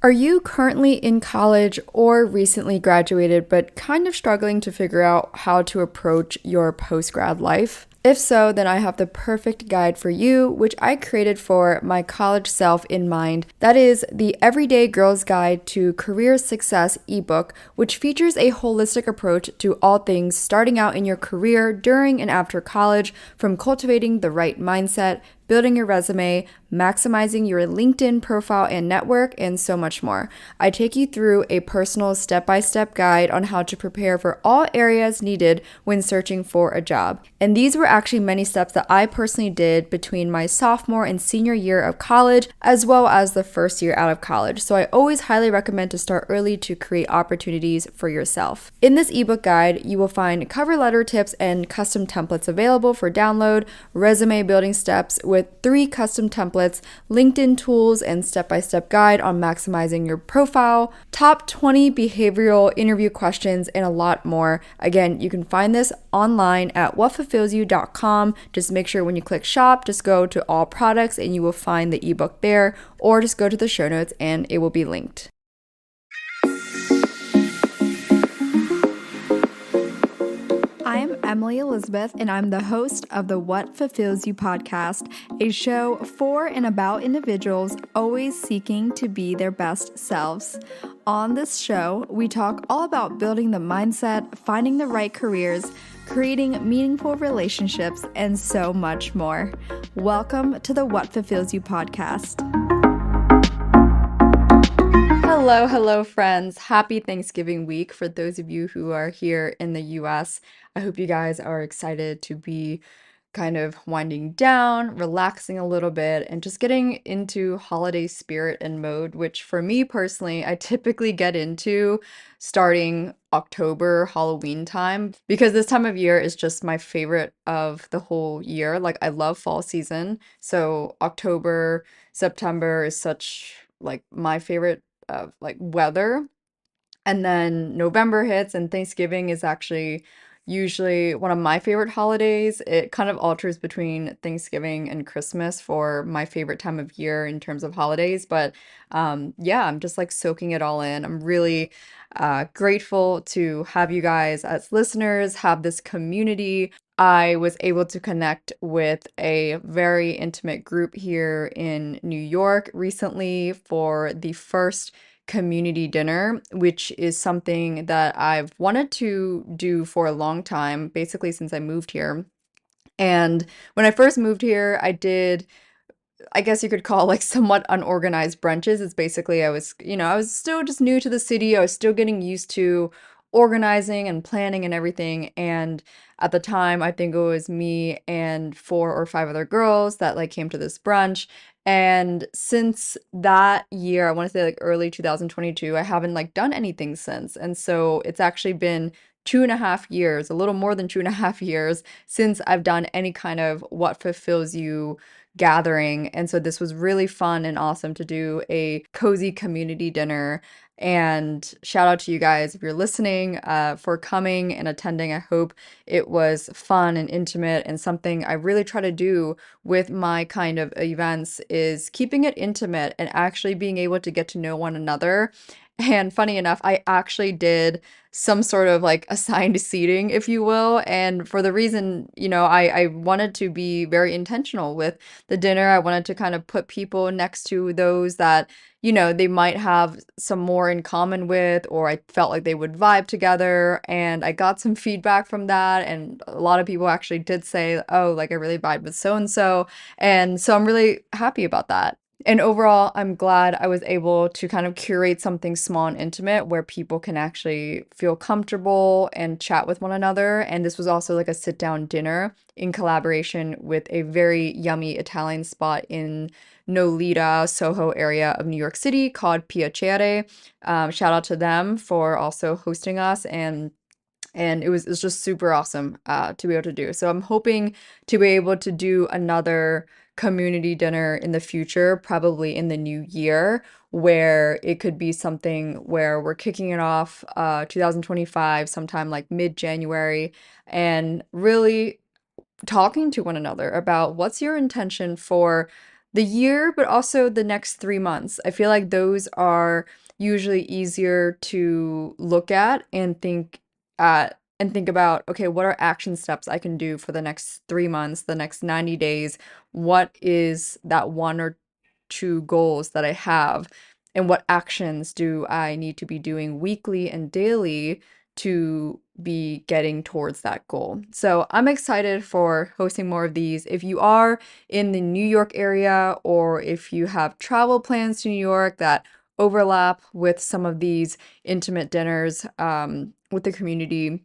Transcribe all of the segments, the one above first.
Are you currently in college or recently graduated but kind of struggling to figure out how to approach your post grad life? If so, then I have the perfect guide for you, which I created for my college self in mind. That is the Everyday Girl's Guide to Career Success ebook, which features a holistic approach to all things starting out in your career during and after college, from cultivating the right mindset, building your resume, maximizing your LinkedIn profile and network, and so much more. I take you through a personal step-by-step guide on how to prepare for all areas needed when searching for a job. And these were actually many steps that I personally did between my sophomore and senior year of college, as well as the first year out of college. So I always highly recommend to start early to create opportunities for yourself. In this ebook guide, you will find cover letter tips and custom templates available for download, resume building steps with 3 custom templates, LinkedIn tools, and step-by-step guide on maximizing your profile, top 20 behavioral interview questions, and a lot more. Again, you can find this online at whatfulfillsyou.com. Just make sure when you click shop, just go to all products and you will find the ebook there, or just go to the show notes and it will be linked. I'm Emily Elizabeth, and I'm the host of the What Fulfills You podcast, a show for and about individuals always seeking to be their best selves. On this show, we talk all about building the mindset, finding the right careers, creating meaningful relationships, and so much more. Welcome to the What Fulfills You podcast. Hello, friends. Happy Thanksgiving week for those of you who are here in the US. I hope you guys are excited to be kind of winding down, relaxing a little bit, and just getting into holiday spirit and mode, which for me personally, I typically get into starting October, Halloween time, because this time of year is just my favorite of the whole year. Like, I love fall season. So October, September is such like my favorite of like weather. And then November hits, and Thanksgiving is actually usually one of my favorite holidays. It kind of alters between Thanksgiving and Christmas for my favorite time of year in terms of holidays. But yeah, I'm just like soaking it all in. I'm really grateful to have you guys as listeners, have this community. I was able to connect with a very intimate group here in New York recently for the first community dinner, which is something that I've wanted to do for a long time, basically since I moved here. And when I first moved here, I did, I guess you could call like somewhat unorganized brunches. It's basically I was still just new to the city. I was still getting used to organizing and planning and everything. And at the time, I think it was me and 4 or 5 other girls that like came to this brunch. And since that year, I want to say like early 2022, I haven't like done anything since. And so it's actually been 2.5 years, a little more than 2.5 years since I've done any kind of What Fulfills You gathering. And so this was really fun and awesome to do a cozy community dinner. And shout out to you guys if you're listening for coming and attending. I hope it was fun and intimate, and something I really try to do with my kind of events is keeping it intimate and actually being able to get to know one another. And funny enough, I actually did some sort of like assigned seating, if you will. And for the reason, I wanted to be very intentional with the dinner. I wanted to kind of put people next to those that, they might have some more in common with, or I felt like they would vibe together. And I got some feedback from that. And a lot of people actually did say, oh, like I really vibe with so and so. And so I'm really happy about that. And overall, I'm glad I was able to kind of curate something small and intimate where people can actually feel comfortable and chat with one another. And this was also like a sit down dinner in collaboration with a very yummy Italian spot in Nolita, Soho area of New York City called Piacere. Shout out to them for also hosting us, and it was just super awesome to be able to do. So I'm hoping to be able to do another community dinner in the future, probably in the new year, where it could be something where we're kicking it off 2025, sometime like mid-January, and really talking to one another about what's your intention for the year, but also the next 3 months. I feel like those are usually easier to look at and think about, okay, what are action steps I can do for the next 3 months, the next 90 days? What is that one or two goals that I have? And what actions do I need to be doing weekly and daily to be getting towards that goal? So I'm excited for hosting more of these. If you are in the New York area, or if you have travel plans to New York that overlap with some of these intimate dinners with the community,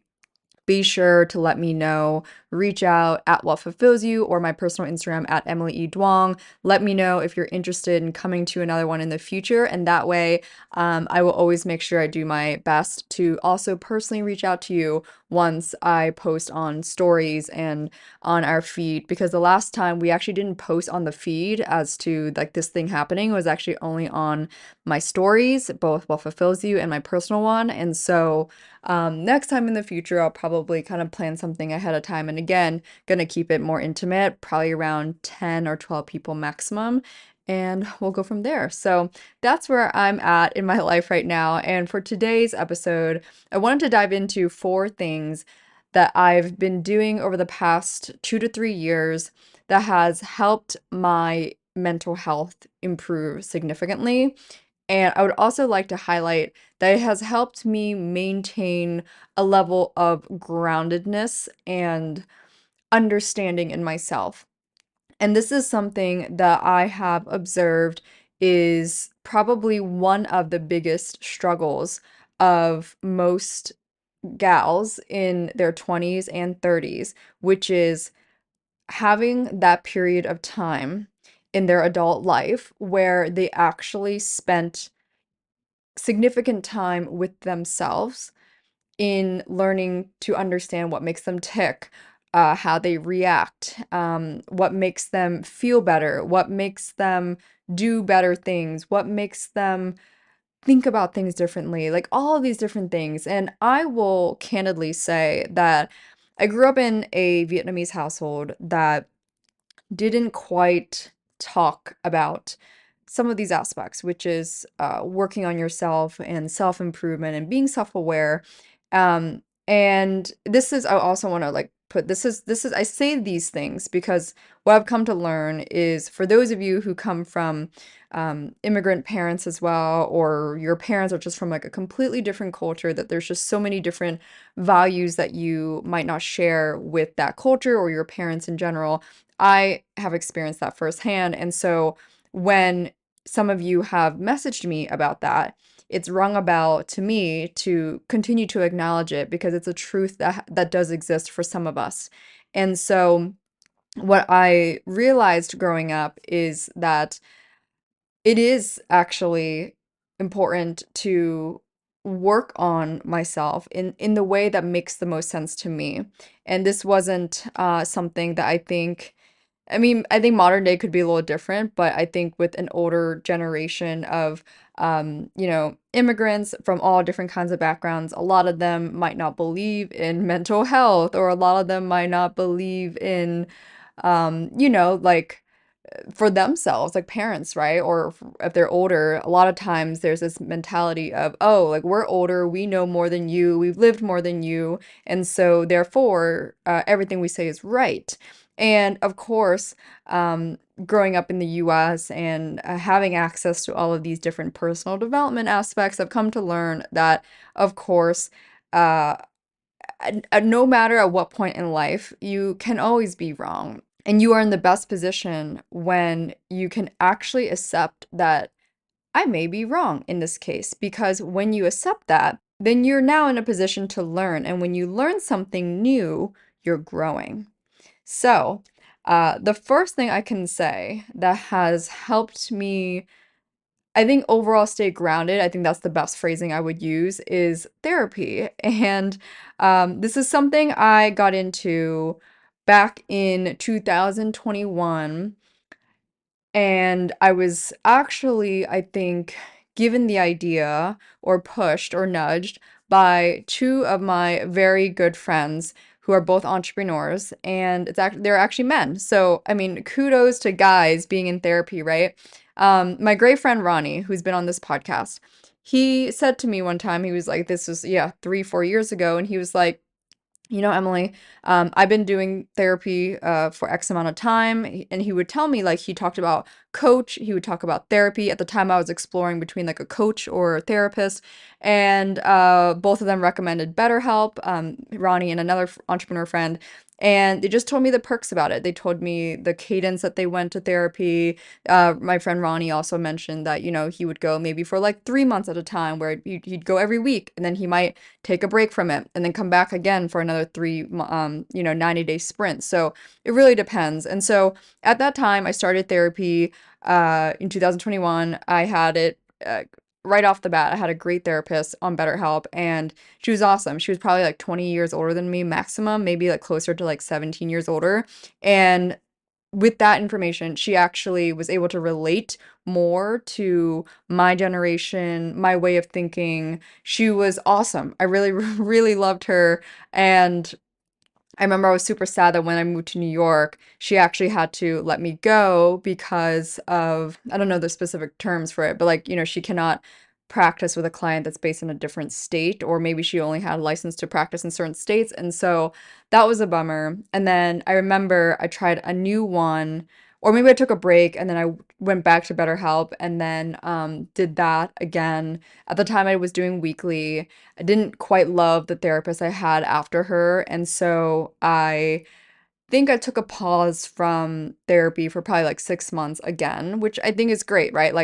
be sure to let me know. Reach out at What Fulfills You or my personal Instagram at Emily E. Duong. Let me know if you're interested in coming to another one in the future. And that way, I will always make sure I do my best to also personally reach out to you once I post on stories and on our feed. Because the last time we actually didn't post on the feed as to like this thing happening, it was actually only on my stories, both What Fulfills You and my personal one. And so, next time in the future, I'll probably kind of plan something ahead of time. And again, gonna keep it more intimate, probably around 10 or 12 people maximum. And we'll go from there. So that's where I'm at in my life right now. And for today's episode, I wanted to dive into 4 things that I've been doing over the past 2 to 3 years that has helped my mental health improve significantly. And I would also like to highlight that it has helped me maintain a level of groundedness and understanding in myself. And this is something that I have observed is probably one of the biggest struggles of most gals in their 20s and 30s, which is having that period of time in their adult life where they actually spent significant time with themselves in learning to understand what makes them tick, how they react, what makes them feel better, what makes them do better things, what makes them think about things differently, like all of these different things. And I will candidly say that I grew up in a Vietnamese household that didn't quite talk about some of these aspects, which is working on yourself and self improvement and being self aware. And this is, I also want to like put this is, I say these things because what I've come to learn is for those of you who come from immigrant parents as well, or your parents are just from like a completely different culture, that there's just so many different values that you might not share with that culture or your parents in general. I have experienced that firsthand. And so when some of you have messaged me about that, it's rung a bell to me to continue to acknowledge it because it's a truth that does exist for some of us. And so what I realized growing up is that it is actually important to work on myself in the way that makes the most sense to me. And this wasn't something that I think modern day could be a little different, but I think with an older generation of, immigrants from all different kinds of backgrounds, a lot of them might not believe in mental health, or a lot of them might not believe in, like for themselves, like parents, right? Or if they're older, a lot of times there's this mentality of, oh, like we're older, we know more than you, we've lived more than you, and so therefore, everything we say is right. And of course, growing up in the US and having access to all of these different personal development aspects, I've come to learn that, of course, uh, no matter at what point in life, you can always be wrong. And you are in the best position when you can actually accept that I may be wrong in this case, because when you accept that, then you're now in a position to learn. And when you learn something new, you're growing. So, the first thing I can say that has helped me, I think, overall stay grounded, I think that's the best phrasing I would use, is therapy. And this is something I got into back in 2021. And I was actually, I think, given the idea or pushed or nudged by 2 of my very good friends who are both entrepreneurs, and they're actually men. So, I mean, kudos to guys being in therapy, right? My great friend Ronnie, who's been on this podcast, he said to me one time, he was like, this was, yeah, 3, 4 years ago, and he was like, Emily, I've been doing therapy for X amount of time. And he would tell me, like, he talked about coach, he would talk about therapy. At the time, I was exploring between like a coach or a therapist, and both of them recommended BetterHelp, Ronnie and another entrepreneur friend. And they just told me the perks about it. They told me the cadence that they went to therapy. My friend Ronnie also mentioned that, he would go maybe for like 3 months at a time, where he'd go every week, and then he might take a break from it and then come back again for another 90-day sprint. So it really depends. And so at that time, I started therapy in 2021. I had it right off the bat. I had a great therapist on BetterHelp, and she was awesome. She was probably like 20 years older than me, maximum, maybe like closer to like 17 years older. And with that information, she actually was able to relate more to my generation, my way of thinking. She was awesome. I really, really loved her. And I remember I was super sad that when I moved to New York, she actually had to let me go because of, I don't know the specific terms for it, but like, she cannot practice with a client that's based in a different state, or maybe she only had a license to practice in certain states. And so that was a bummer. And then I remember I tried a new one, or maybe I took a break and then I went back to BetterHelp and then did that again. At the time, I was doing weekly. I didn't quite love the therapist I had after her, and so I think I took a pause from therapy for probably like 6 months again, which I think is great, right?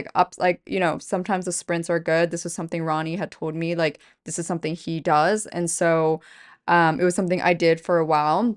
Sometimes the sprints are good. This was something Ronnie had told me, like this is something he does, and so it was something I did for a while.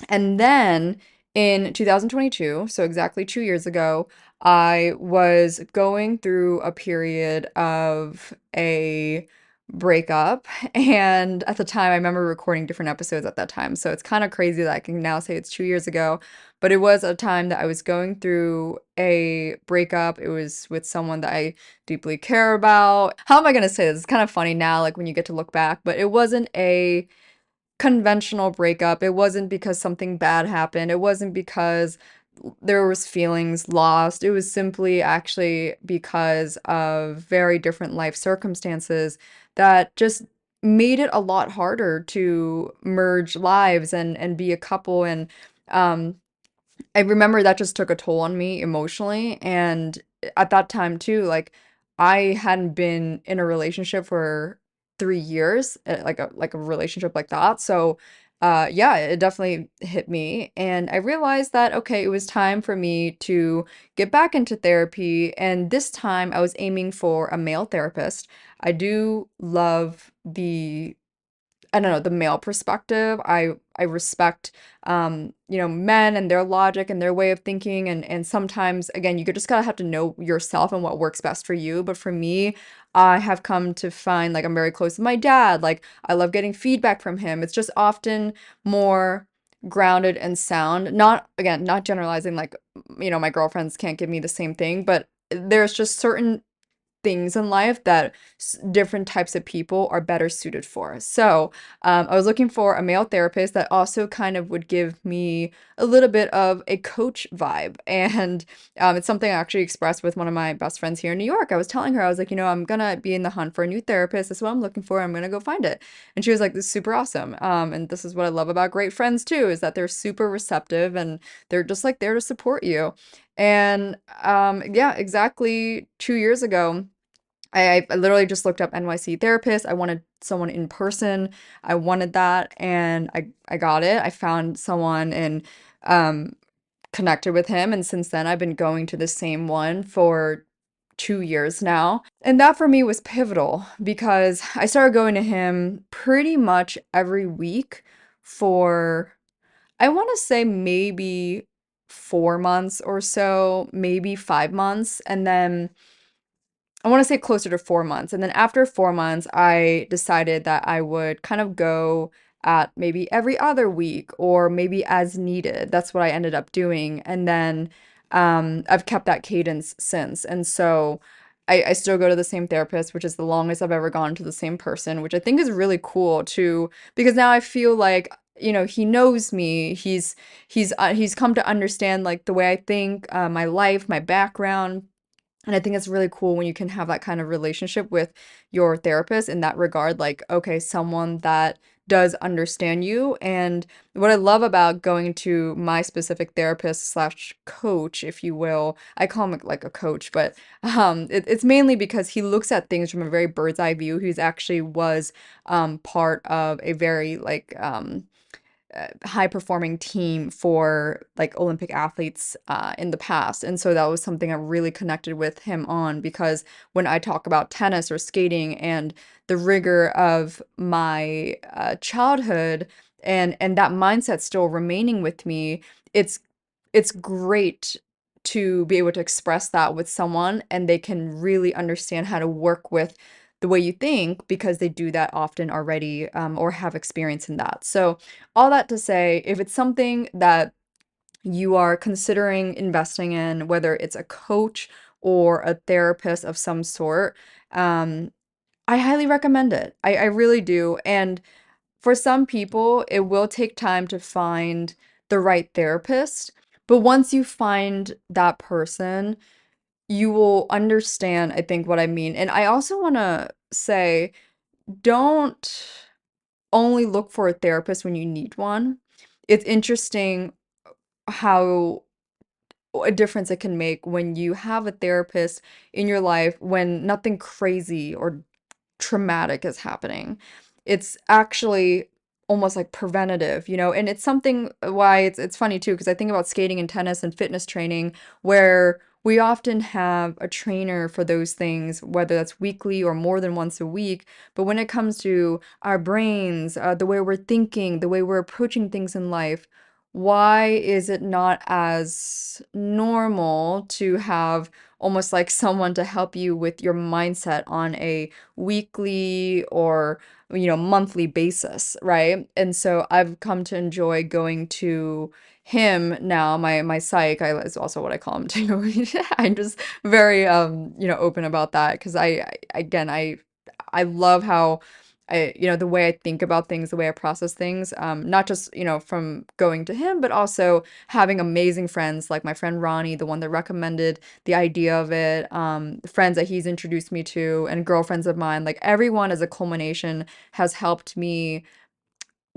And then in 2022, so exactly 2 years ago, I was going through a period of a breakup. And at the time, I remember recording different episodes at that time. So it's kind of crazy that I can now say it's 2 years ago. But it was a time that I was going through a breakup. It was with someone that I deeply care about. How am I going to say this? It's kind of funny now, like when you get to look back, but it wasn't a conventional breakup. It wasn't because something bad happened. It wasn't because there was feelings lost. It was simply actually because of very different life circumstances that just made it a lot harder to merge lives and be a couple. And um I remember that just took a toll on me emotionally. And at that time too, like I hadn't been in a relationship for 3 years, like a relationship like that. So yeah, it definitely hit me. And I realized that okay, it was time for me to get back into therapy. And this time I was aiming for a male therapist. I do love the I don't know, the male perspective. I respect men and their logic and their way of thinking, and sometimes again, you could just gotta have to know yourself and what works best for you. But for me, I have come to find like I'm very close to my dad. Like I love getting feedback from him. It's just often more grounded and sound. Not again, not generalizing like my girlfriends can't give me the same thing, but there's just certain things in life that different types of people are better suited for. So, I was looking for a male therapist that also kind of would give me a little bit of a coach vibe. And it's something I actually expressed with one of my best friends here in New York. I was telling her, I was like, I'm gonna be in the hunt for a new therapist. This is what I'm looking for. I'm gonna go find it. And she was like, this is super awesome. And this is what I love about great friends too, is that they're super receptive and they're just like there to support you. And yeah, exactly 2 years ago, I literally just looked up NYC therapist. I wanted someone in person. I wanted that, and I got it. I found someone and um, connected with him, and since then I've been going to the same one for 2 years now. And that for me was pivotal because I started going to him pretty much every week for I want to say maybe 4 months or so, maybe 5 months, and then I want to say closer to 4 months. And then after 4 months, I decided that I would kind of go at maybe every other week or maybe as needed. That's what I ended up doing. And then I've kept that cadence since. And so I still go to the same therapist, which is the longest I've ever gone to the same person, which I think is really cool too, because now I feel like he knows me. He's come to understand like the way I think, my life, my background. And I think it's really cool when you can have that kind of relationship with your therapist in that regard. Like, okay, someone that does understand you. And what I love about going to my specific therapist slash coach, if you will, I call him like a coach, but it's mainly because he looks at things from a very bird's eye view. He's actually was part of a very like high performing team for like Olympic athletes in the past. And so that was something I really connected with him on because when I talk about tennis or skating and the rigor of my childhood and that mindset still remaining with me, it's it's great to be able to express that with someone and they can really understand how to work with the way you think because they do that often already or have experience in that. So all that to say, if it's something that you are considering investing in, whether it's a coach or a therapist of some sort, um, I highly recommend it. I really do. And for some people, it will take time to find the right therapist. But once you find that person, you will understand, I think, what I mean. And I also want to say, don't only look for a therapist when you need one. It's interesting how a difference it can make when you have a therapist in your life when nothing crazy or traumatic is happening. It's actually almost like preventative, and it's something why it's funny too, because I think about skating and tennis and fitness training where we often have a trainer for those things, whether that's weekly or more than once a week. But when it comes to our brains, the way we're thinking, the way we're approaching things in life, why is it not as normal to have almost like someone to help you with your mindset on a weekly or monthly basis, right? And so I've come to enjoy going to him now. My psych, I is also what I call him too. I'm just very open about that because again I love how the way I think about things, the way I process things, not just, from going to him, but also having amazing friends like my friend Ronnie, the one that recommended the idea of it, the friends that he's introduced me to, and girlfriends of mine. Like everyone as a culmination has helped me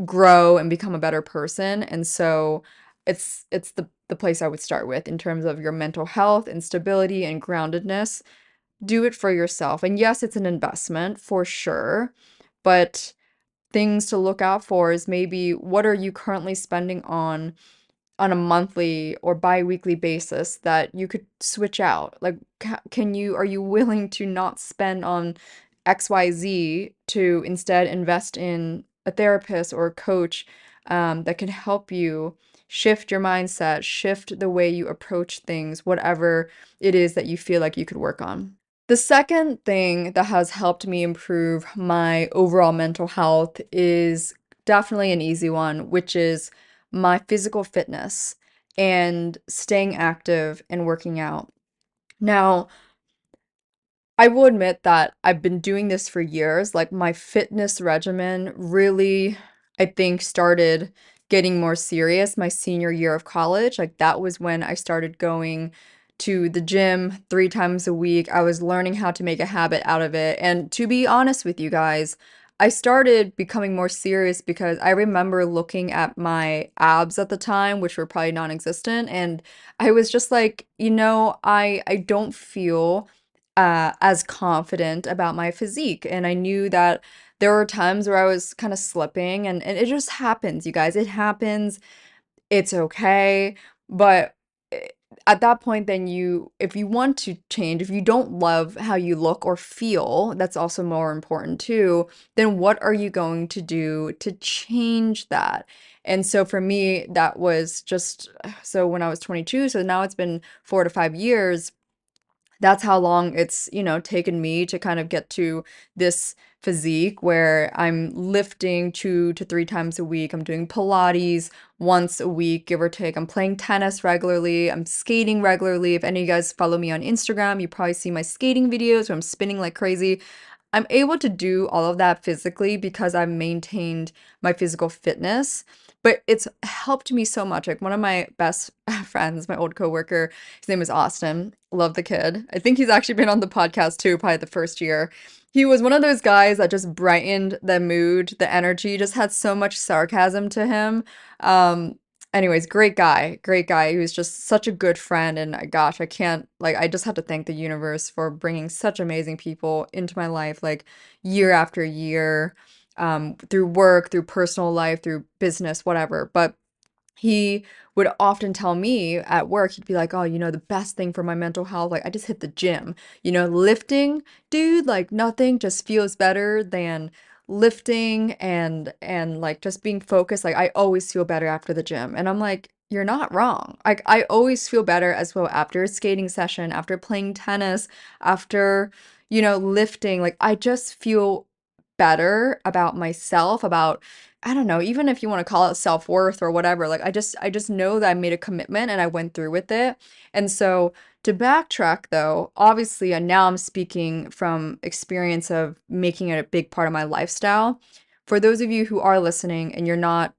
grow and become a better person. And so it's the place I would start with in terms of your mental health and stability and groundedness. Do it for yourself. And yes, it's an investment for sure, but things to look out for is maybe what are you currently spending on a monthly or bi-weekly basis that you could switch out? Like, are you willing to not spend on XYZ to instead invest in a therapist or a coach that can help you shift your mindset, shift the way you approach things, whatever it is that you feel like you could work on? The second thing that has helped me improve my overall mental health is definitely an easy one, which is my physical fitness and staying active and working out. Now, I will admit that I've been doing this for years. Like my fitness regimen really, I think, started getting more serious my senior year of college. Like that was when I started going to the gym 3 times a week. I was learning how to make a habit out of it. And to be honest with you guys, I started becoming more serious because I remember looking at my abs at the time, which were probably non-existent, and I was just like, I don't feel as confident about my physique. And I knew that there were times where I was kind of slipping, and it just happens, you guys. It happens. It's okay. But eh, at that point, then if you want to change, if you don't love how you look or feel, that's also more important too, then what are you going to do to change that? And so for me, that was just so when I was 22, so now it's been 4 to 5 years. That's how long it's, taken me to kind of get to this physique where I'm lifting 2 to 3 times a week. I'm doing Pilates once a week, give or take. I'm playing tennis regularly. I'm skating regularly. If any of you guys follow me on Instagram, you probably see my skating videos where I'm spinning like crazy. I'm able to do all of that physically because I've maintained my physical fitness. but it's helped me so much. Like one of my best friends, my old coworker, his name is Austin. Love the kid. I think he's actually been on the podcast too, probably the first year. He was one of those guys that just brightened the mood, the energy, just had so much sarcasm to him. Um, Anyways, great guy, great guy. He was just such a good friend, and gosh, I can't like I just have to thank the universe for bringing such amazing people into my life, like year after year, through work, through personal life, through business, whatever. But he would often tell me at work, he'd be like, "Oh, the best thing for my mental health, like I just hit the gym. Lifting, dude, like nothing just feels better than lifting and like just being focused. Like I always feel better after the gym." And I'm like, "You're not wrong. Like I always feel better as well after a skating session, after playing tennis, after, lifting. Like I just feel better about myself, about I don't know, even if you want to call it self-worth or whatever, like I just know that I made a commitment and I went through with it. And so to backtrack though, obviously, and now I'm speaking from experience of making it a big part of my lifestyle. For those of you who are listening and you're not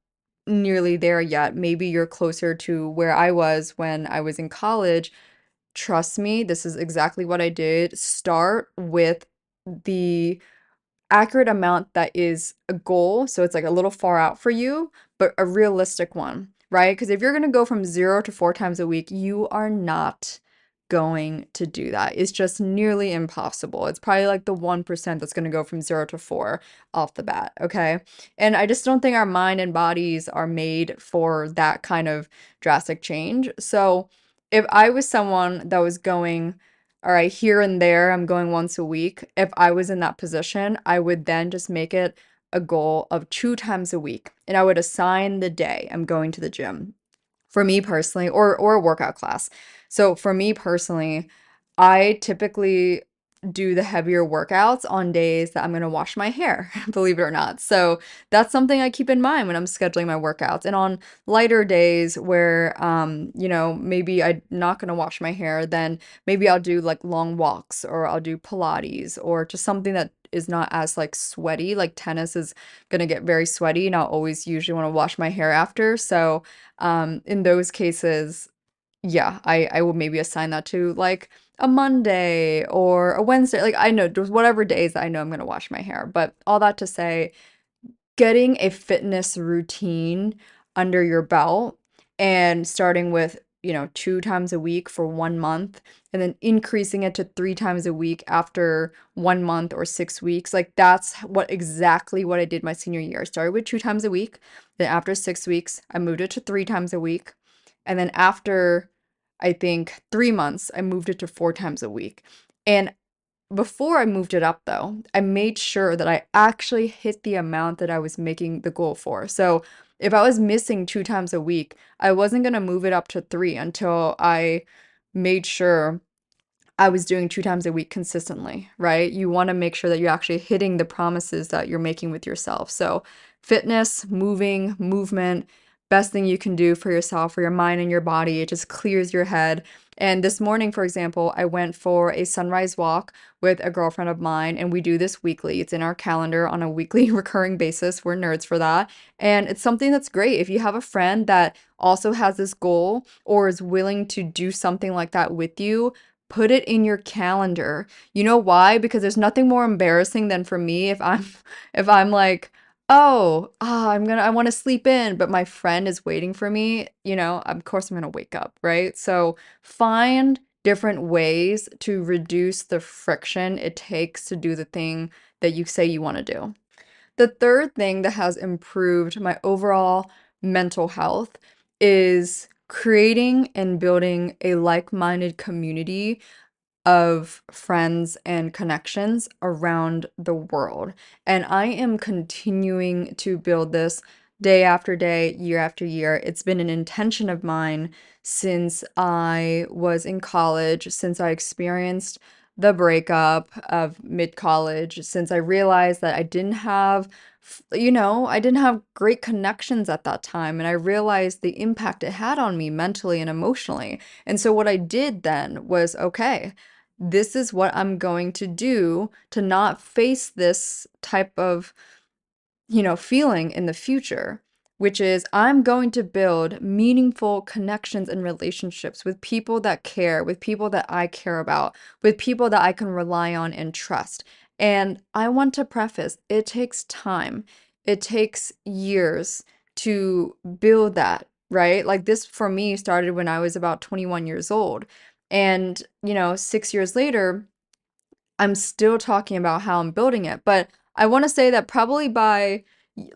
nearly there yet, maybe you're closer to where I was when I was in college. Trust me, this is exactly what I did. Start with the accurate amount that is a goal. So it's like a little far out for you, but a realistic one, right? Because if you're going to go from 0 to 4 times a week, you are not going to do that. It's just nearly impossible. It's probably like the 1% that's going to go from 0 to 4 off the bat. Okay. And I just don't think our mind and bodies are made for that kind of drastic change. So if I was someone that was going, all right, here and there, I'm going once a week. If I was in that position, I would then just make it a goal of 2 times a week. And I would assign the day I'm going to the gym for me personally, or a workout class. So for me personally, I typically do the heavier workouts on days that I'm going to wash my hair, believe it or not. So that's something I keep in mind when I'm scheduling my workouts. And on lighter days where maybe I'm not going to wash my hair, then maybe I'll do like long walks, or I'll do Pilates, or just something that is not as like sweaty. Like tennis is going to get very sweaty and I'll always usually want to wash my hair after. So in those cases, yeah, I will maybe assign that to like a Monday or a Wednesday. Like I know just whatever days that I know I'm gonna wash my hair. But all that to say, getting a fitness routine under your belt and starting with, 2 times a week for 1 month and then increasing it to 3 times a week after 1 month or 6 weeks. Like that's exactly what I did my senior year. I started with 2 times a week. Then after 6 weeks, I moved it to 3 times a week. And then after I think 3 months, I moved it to 4 times a week. And before I moved it up, though, I made sure that I actually hit the amount that I was making the goal for. So if I was missing 2 times a week, I wasn't going to move it up to three until I made sure I was doing 2 times a week consistently, right? You want to make sure that you're actually hitting the promises that you're making with yourself. So, fitness, movement, best thing you can do for yourself, for your mind and your body. It just clears your head. And this morning, for example, I went for a sunrise walk with a girlfriend of mine, and we do this weekly. It's in our calendar on a weekly recurring basis. We're nerds for that. And it's something that's great. If you have a friend that also has this goal or is willing to do something like that with you, put it in your calendar. You know why? Because there's nothing more embarrassing than for me if I'm if I'm like, "Oh, I want to sleep in, but my friend is waiting for me." Of course I'm going to wake up, right? So find different ways to reduce the friction it takes to do the thing that you say you want to do. The third thing that has improved my overall mental health is creating and building a like-minded community of friends and connections around the world. And I am continuing to build this day after day, year after year. It's been an intention of mine since I was in college, since I experienced the breakup of mid-college, since I realized that I didn't have great connections at that time. And I realized the impact it had on me mentally and emotionally. And so what I did then was, okay, this is what I'm going to do to not face this type of, feeling in the future, which is I'm going to build meaningful connections and relationships with people that care, with people that I care about, with people that I can rely on and trust. And I want to preface, it takes time. It takes years to build that, right? Like this for me started when I was about 21 years old. And, 6 years later, I'm still talking about how I'm building it. But I want to say that probably by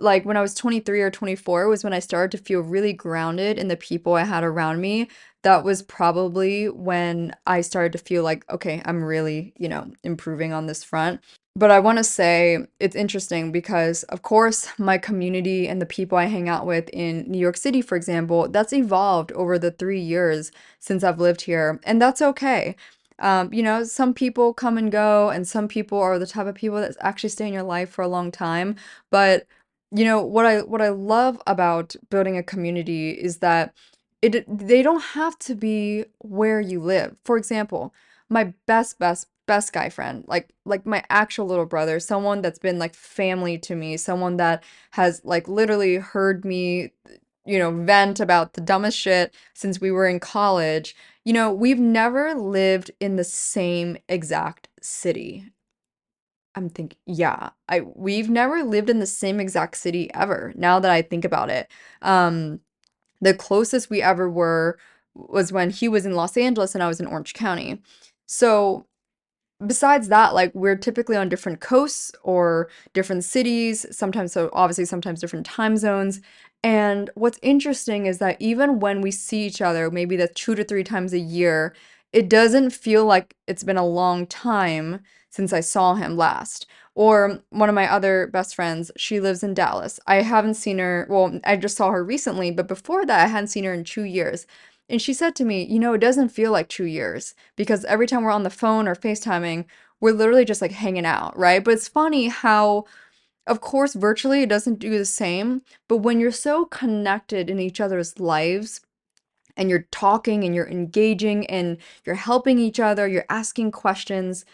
like when I was 23 or 24 was when I started to feel really grounded in the people I had around me. That was probably when I started to feel like, okay, I'm really, improving on this front. But I want to say it's interesting because, of course, my community and the people I hang out with in New York City, for example, that's evolved over the 3 years since I've lived here. And that's okay. Some people come and go, and some people are the type of people that actually stay in your life for a long time. But what I love about building a community is that they don't have to be where you live. For example, my best guy friend, like my actual little brother, someone that's been like family to me, someone that has like literally heard me, vent about the dumbest shit since we were in college. We've never lived in the same exact city. I'm thinking, yeah, we've never lived in the same exact city ever, now that I think about it. Um, the closest we ever were was when he was in Los Angeles and I was in Orange County. So besides that, like we're typically on different coasts or different cities, sometimes, so obviously sometimes different time zones. And what's interesting is that even when we see each other, maybe that's 2 to 3 times a year, it doesn't feel like it's been a long time since I saw him last. Or one of my other best friends, she lives in Dallas. I haven't seen her, well, I just saw her recently, but before that, I hadn't seen her in 2 years. And she said to me, it doesn't feel like 2 years because every time we're on the phone or FaceTiming, we're literally just like hanging out, right? But it's funny how, of course, virtually it doesn't do the same, but when you're so connected in each other's lives and you're talking and you're engaging and you're helping each other, you're asking questions,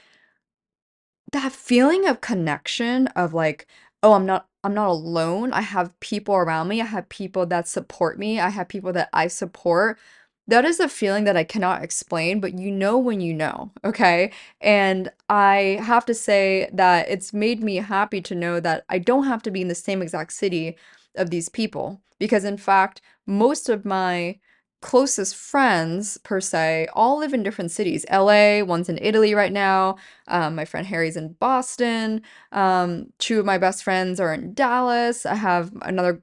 that feeling of connection of like, oh, I'm not alone. I have people around me. I have people that support me. I have people that I support. That is a feeling that I cannot explain, but you know when you know, okay? And I have to say that it's made me happy to know that I don't have to be in the same exact city of these people because in fact, most of my closest friends per se all live in different cities. LA, one's in Italy right now. My friend Harry's in Boston. Two of my best friends are in Dallas. I have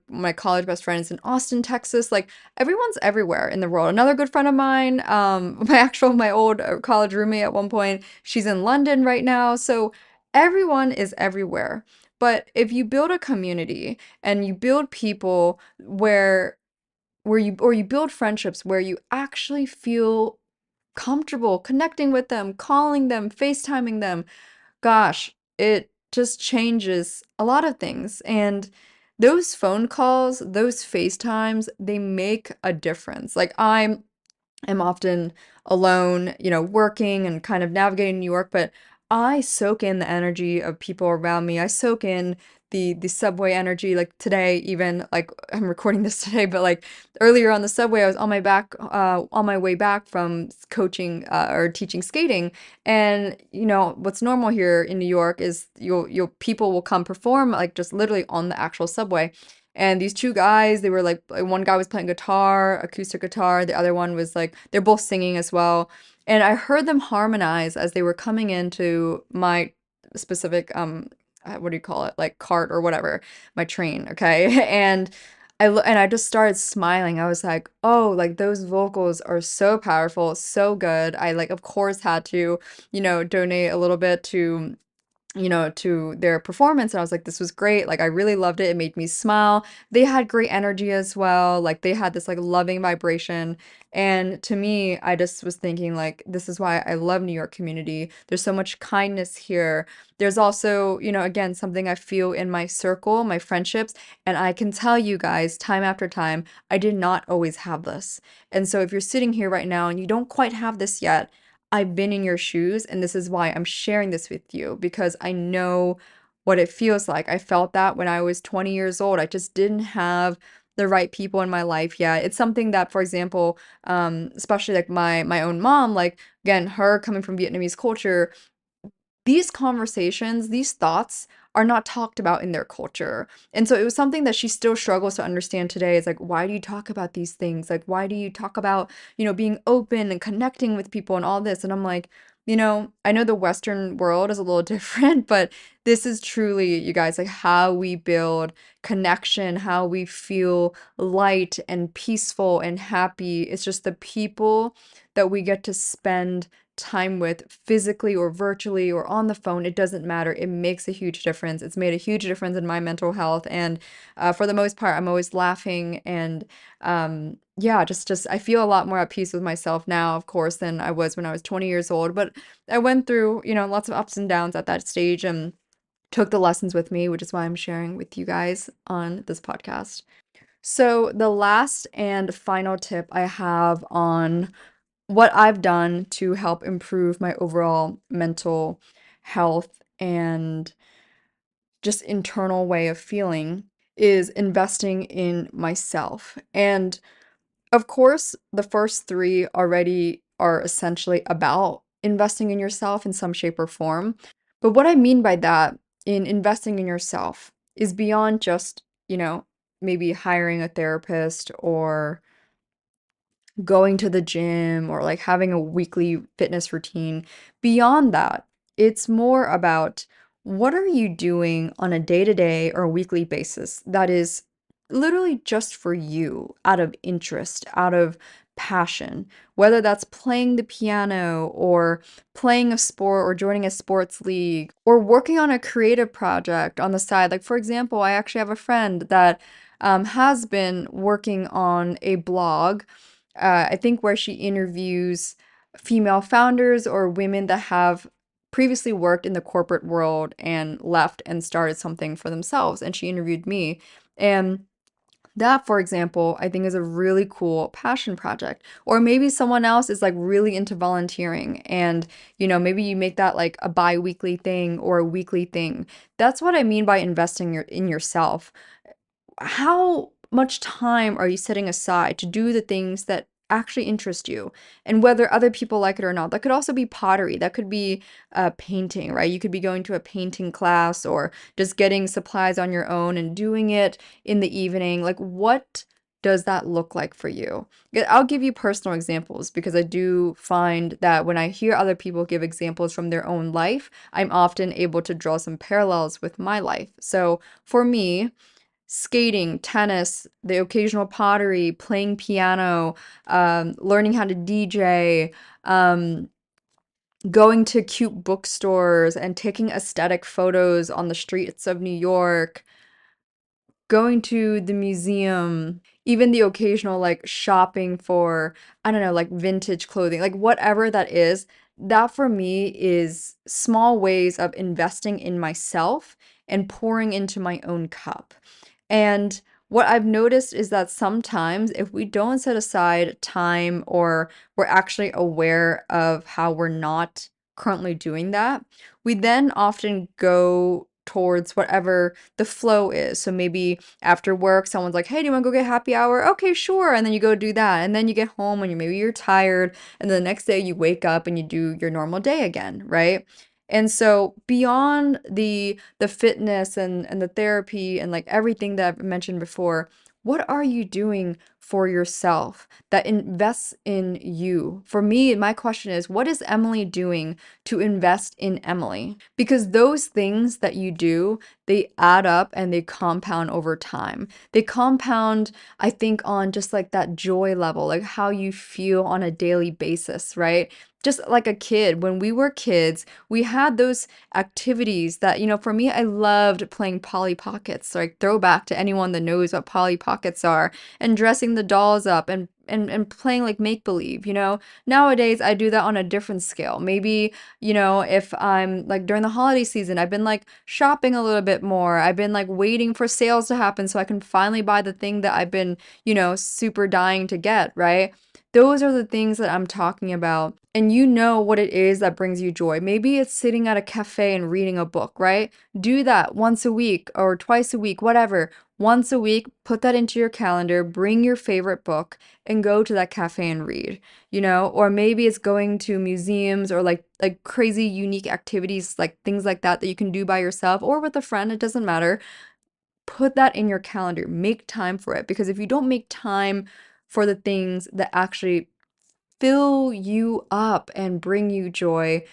my college best friend is in Austin, Texas. Like everyone's everywhere in the world. Another good friend of mine, my old college roommate at one point, she's in London right now. So everyone is everywhere. But if you build a community and you build people where you build friendships where you actually feel comfortable connecting with them, calling them, FaceTiming them, gosh, it just changes a lot of things. And those phone calls, those FaceTimes, they make a difference. Like I'm often alone, working and kind of navigating New York, but I soak in the energy of people around me. I soak in the subway energy. Like today, even like I'm recording this today, but like earlier on the subway, I was on my way back from coaching or teaching skating, and what's normal here in New York is you'll people will come perform like just literally on the actual subway. And these two guys, they were like one guy was playing guitar, acoustic guitar, the other one was like they're both singing as well. And I heard them harmonize as they were coming into my specific what do you call it? Like cart or whatever, my train, okay? And I just started smiling. I was like, "Oh, like those vocals are so powerful, so good." I like of course had to, donate a little bit to their performance, and I was like, this was great. Like I really loved it. It made me smile. They had great energy as well. Like they had this like loving vibration. And to me, I just was thinking like this is why I love New York community. There's so much kindness here. There's also, again, something I feel in my circle, my friendships, and I can tell you guys time after time, I did not always have this. And so if you're sitting here right now and you don't quite have this yet, I've been in your shoes, and this is why I'm sharing this with you because I know what it feels like. I felt that when I was 20 years old. I just didn't have the right people in my life yet. It's something that, for example, especially like my own mom, like again, her coming from Vietnamese culture, these conversations, these thoughts are not talked about in their culture. And so it was something that she still struggles to understand today. It's like, why do you talk about these things? Like, why do you talk about, being open and connecting with people and all this? And I'm like, I know the Western world is a little different, but this is truly, you guys, like how we build connection, how we feel light and peaceful and happy. It's just the people that we get to spend time with physically or virtually or on the phone. It doesn't matter. It makes a huge difference. It's made a huge difference in my mental health. And for the most part, I'm always laughing and yeah, just I feel a lot more at peace with myself now, of course, than I was when I was 20 years old. But I went through, lots of ups and downs at that stage and took the lessons with me, which is why I'm sharing with you guys on this podcast. So, the last and final tip I have on what I've done to help improve my overall mental health and just internal way of feeling is investing in myself. And of course, the first three already are essentially about investing in yourself in some shape or form. But what I mean by that in investing in yourself is beyond just, maybe hiring a therapist or going to the gym or like having a weekly fitness routine. Beyond that, it's more about what are you doing on a day-to-day or weekly basis that is literally just for you, out of interest, out of passion, whether that's playing the piano or playing a sport or joining a sports league or working on a creative project on the side. Like, for example, I actually have a friend that has been working on a blog, I think where she interviews female founders or women that have previously worked in the corporate world and left and started something for themselves. And she interviewed me. And that, for example, I think is a really cool passion project. Or maybe someone else is like really into volunteering and, maybe you make that like a bi-weekly thing or a weekly thing. That's what I mean by investing in yourself. How much time are you setting aside to do the things that actually interest you and whether other people like it or not? That could also be pottery, that could be painting, right? You could be going to a painting class or just getting supplies on your own and doing it in the evening. Like, what does that look like for you? I'll give you personal examples because I do find that when I hear other people give examples from their own life, I'm often able to draw some parallels with my life. So for me, skating, tennis, the occasional pottery, playing piano, learning how to DJ, going to cute bookstores and taking aesthetic photos on the streets of New York, going to the museum, even the occasional like shopping for, I don't know, like vintage clothing, like whatever that is, that for me is small ways of investing in myself and pouring into my own cup. And what I've noticed is that sometimes if we don't set aside time or we're actually aware of how we're not currently doing that, we then often go towards whatever the flow is. So maybe after work, someone's like, "Hey, do you want to go get happy hour?" Okay, sure. And then you go do that. And then you get home and maybe you're tired. And then the next day you wake up and you do your normal day again, right? And so beyond the fitness and the therapy and like everything that I've mentioned before, what are you doing for yourself that invests in you? For me, my question is, what is Emily doing to invest in Emily? Because those things that you do, they add up and they compound over time. They compound, I think, on just like that joy level, like how you feel on a daily basis, right? Just like a kid, when we were kids, we had those activities that, for me, I loved playing Polly Pockets. Like throwback to anyone that knows what Polly Pockets are, and dressing the dolls up and playing like make believe, Nowadays, I do that on a different scale. Maybe, if I'm like during the holiday season, I've been like shopping a little bit more. I've been like waiting for sales to happen so I can finally buy the thing that I've been, super dying to get, right? Those are the things that I'm talking about. And you know what it is that brings you joy. Maybe it's sitting at a cafe and reading a book, right? Do that once a week or twice a week, whatever. Once a week, put that into your calendar, bring your favorite book, and go to that cafe and read, or maybe it's going to museums or like crazy unique activities, like things like that you can do by yourself or with a friend, it doesn't matter. Put that in your calendar, make time for it, because if you don't make time for the things that actually fill you up and bring you joy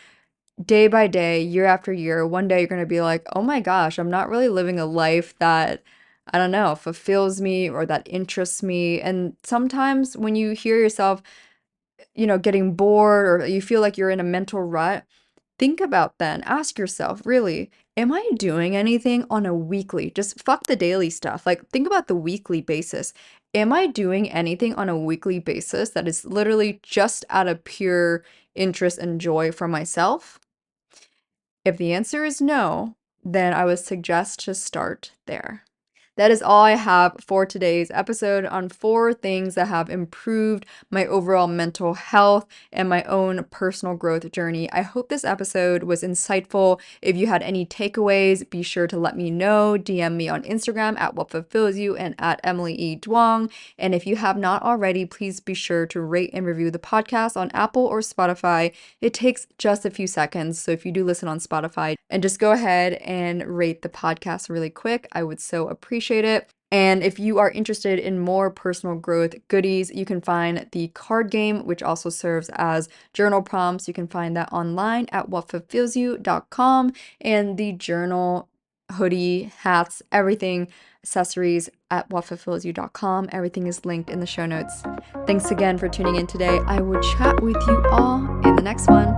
day by day, year after year, one day you're going to be like, oh my gosh, I'm not really living a life that, I don't know, fulfills me or that interests me. And sometimes when you hear yourself, getting bored or you feel like you're in a mental rut, think about then, ask yourself, really, am I doing anything on a weekly, just fuck the daily stuff. Like, think about the weekly basis. Am I doing anything on a weekly basis that is literally just out of pure interest and joy for myself? If the answer is no, then I would suggest to start there. That is all I have for today's episode on 4 things that have improved my overall mental health and my own personal growth journey. I hope this episode was insightful. If you had any takeaways, be sure to let me know. DM me on Instagram at What Fulfills You and at Emily E. Duong. And if you have not already, please be sure to rate and review the podcast on Apple or Spotify. It takes just a few seconds. So if you do listen on Spotify, and just go ahead and rate the podcast really quick, I would so appreciate it. And if you are interested in more personal growth goodies, you can find the card game, which also serves as journal prompts. You can find that online at whatfulfillsyou.com, and the journal, hoodie, hats, everything, accessories at whatfulfillsyou.com. Everything is linked in the show notes. Thanks again for tuning in today. I will chat with you all in the next one.